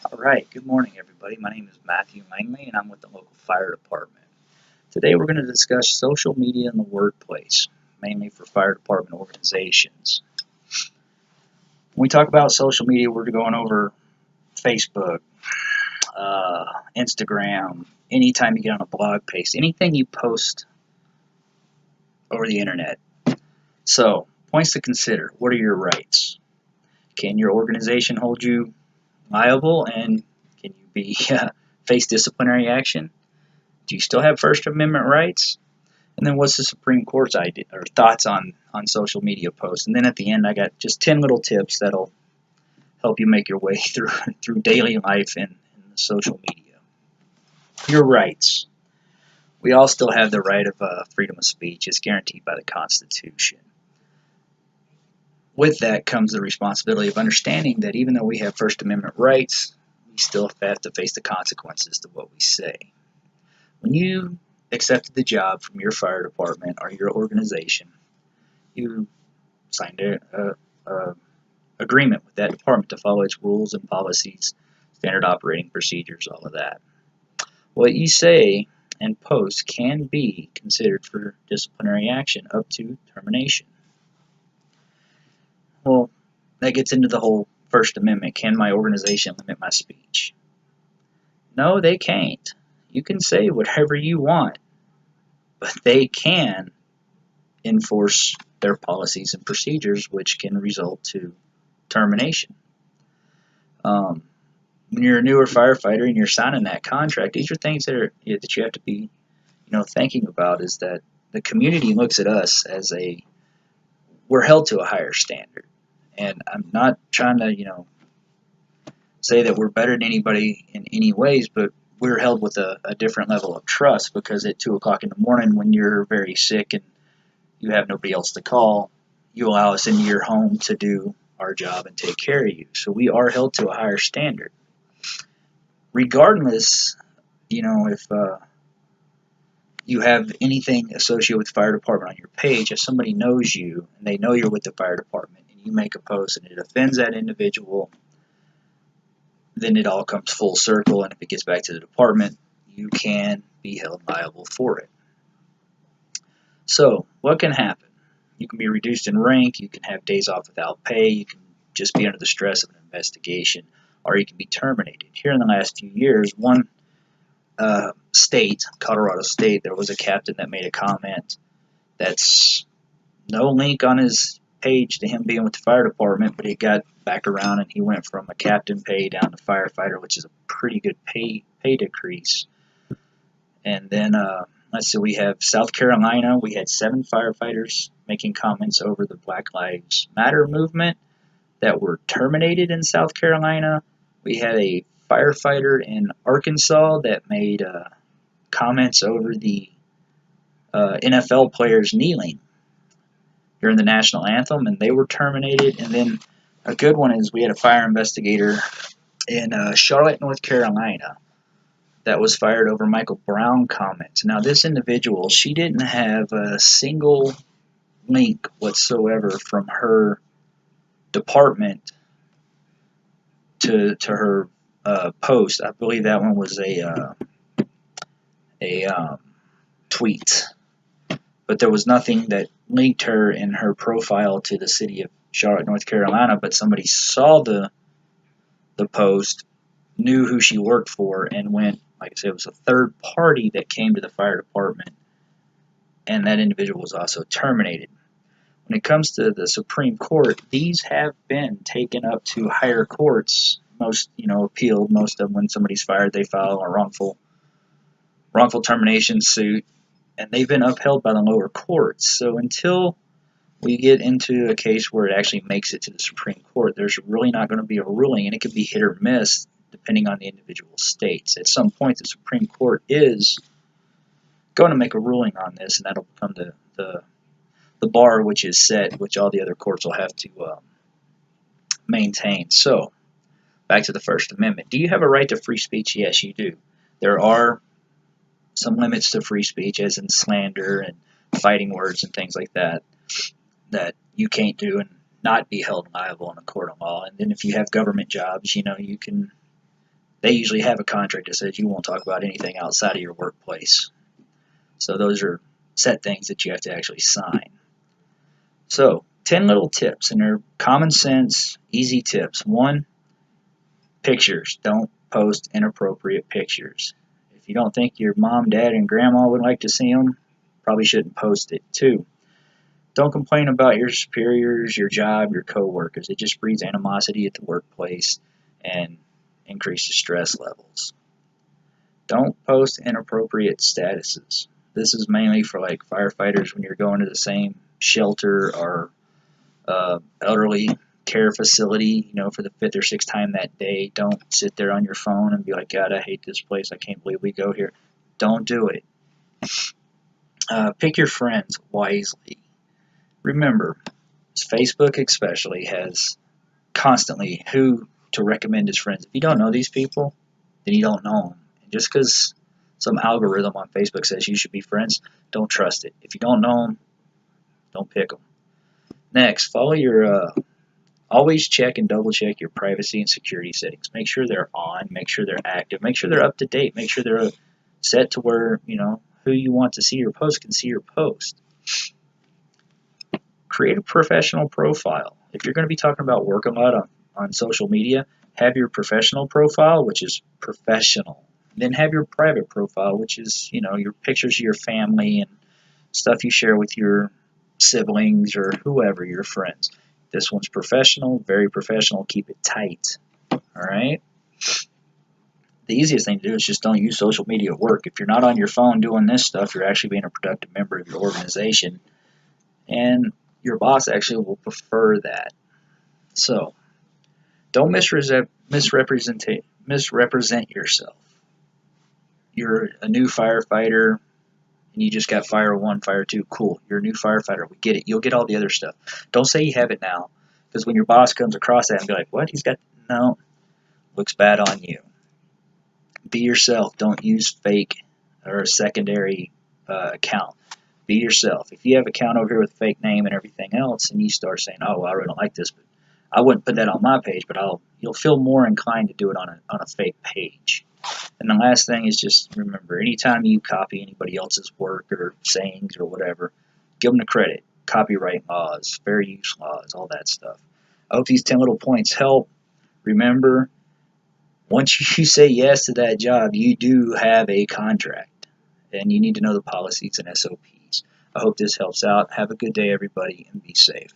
All right, good morning, everybody. My name is Matthew Langley, and I'm with the local fire department. Today, we're going to discuss social media in the workplace, mainly for fire department organizations. When we talk about social media, we're going over Facebook, Instagram, anytime you get on a blog post, anything you post over the internet. So, points to consider: what are your rights? Can your organization hold you liable, and can you be face disciplinary action? Do you still have First Amendment rights? And then what's the Supreme Court's idea or thoughts on social media posts? And then at the end, I got just 10 little tips that'll help you make your way through daily life in social media. Your rights. We all still have the right of freedom of speech. It's guaranteed by the Constitution. With that comes the responsibility of understanding that even though we have First Amendment rights, we still have to face the consequences to what we say. When you accepted the job from your fire department or your organization, you signed a agreement with that department to follow its rules and policies, standard operating procedures, all of that. What you say and post can be considered for disciplinary action up to termination. Well, that gets into the whole First Amendment. Can my organization limit my speech? No, they can't. You can say whatever you want, but they can enforce their policies and procedures, which can result to termination. When you're a newer firefighter and you're signing that contract, these are things that you have to be, thinking about. Is that the community looks at us as we're held to a higher standard, and I'm not trying to, say that we're better than anybody in any ways, but we're held with a different level of trust because at 2 o'clock in the morning, when you're very sick and you have nobody else to call, you allow us into your home to do our job and take care of you. So we are held to a higher standard. Regardless, if you have anything associated with the fire department on your page, if somebody knows you and they know you're with the fire department and you make a post and it offends that individual, then it all comes full circle, and if it gets back to the department, you can be held liable for it. So, what can happen? You can be reduced in rank, you can have days off without pay, you can just be under the stress of an investigation, or you can be terminated. Here in the last few years, one state, Colorado State, there was a captain that made a comment that's no link on his page to him being with the fire department, but he got back around and he went from a captain pay down to firefighter, which is a pretty good pay decrease. And then let's see, we have South Carolina. We had 7 firefighters making comments over the Black Lives Matter movement that were terminated in South Carolina. We had a firefighter in Arkansas that made comments over the NFL players kneeling during the national anthem, and they were terminated. And then a good one is we had a fire investigator in Charlotte, North Carolina, that was fired over Michael Brown comments. Now, this individual, she didn't have a single link whatsoever from her department to her post. I believe that one was a tweet, but there was nothing that linked her in her profile to the city of Charlotte, North Carolina. But somebody saw the post, knew who she worked for, and went, like I said, it was a third party that came to the fire department, and that individual was also terminated. When it comes to the Supreme Court, these have been taken up to higher courts. Most, appealed. Most of them, when somebody's fired, they file a wrongful termination suit, and they've been upheld by the lower courts. So until we get into a case where it actually makes it to the Supreme Court, there's really not going to be a ruling, and it could be hit or miss depending on the individual states. At some point, the Supreme Court is going to make a ruling on this, and that'll become the bar which is set, which all the other courts will have to maintain. So, back to the First Amendment. Do you have a right to free speech? Yes, you do. There are some limits to free speech, as in slander and fighting words and things like that, that you can't do and not be held liable in a court of law. And then if you have government jobs, you can they usually have a contract that says you won't talk about anything outside of your workplace. So those are set things that you have to actually sign. So 10 little tips, and they're common sense, easy tips. 1, pictures. Don't post inappropriate pictures. If you don't think your mom, dad, and grandma would like to see them, probably shouldn't post it. 2, don't complain about your superiors, your job, your coworkers. It just breeds animosity at the workplace and increases stress levels. Don't post inappropriate statuses. This is mainly for like firefighters when you're going to the same shelter or elderly care facility, for the 5th or 6th time that day. Don't sit there on your phone and be like, God, I hate this place. I can't believe we go here. Don't do it. Pick your friends wisely. Remember, Facebook especially has constantly who to recommend as friends. If you don't know these people, then you don't know them. And just because some algorithm on Facebook says you should be friends, don't trust it. If you don't know them, don't pick them. Next, follow your always check and double check your privacy and security settings. Make sure they're on, make sure they're active, make sure they're up to date, make sure they're set to where, who you want to see your post can see your post. Create a professional profile. If you're going to be talking about work a lot on social media, have your professional profile, which is professional. Then have your private profile, which is, your pictures of your family and stuff you share with your siblings or whoever, your friends. This one's professional, very professional. Keep it tight. All right? The easiest thing to do is just don't use social media at work. If you're not on your phone doing this stuff, you're actually being a productive member of your organization. And your boss actually will prefer that. So, don't misrepresent yourself. You're a new firefighter, and you just got fire 1, fire 2. Cool, you're a new firefighter. We get it. You'll get all the other stuff. Don't say you have it now, because when your boss comes across that and be like, what? He's got... No. Looks bad on you. Be yourself. Don't use fake or a secondary account. Be yourself. If you have an account over here with a fake name and everything else, and you start saying, oh, well, I really don't like this, but I wouldn't put that on my page, but you'll feel more inclined to do it on a fake page. And the last thing is just remember, anytime you copy anybody else's work or sayings or whatever, give them the credit. Copyright laws, fair use laws, all that stuff. I hope these 10 little points help. Remember, once you say yes to that job, you do have a contract, and you need to know the policies and SOPs. I hope this helps out. Have a good day, everybody, and be safe.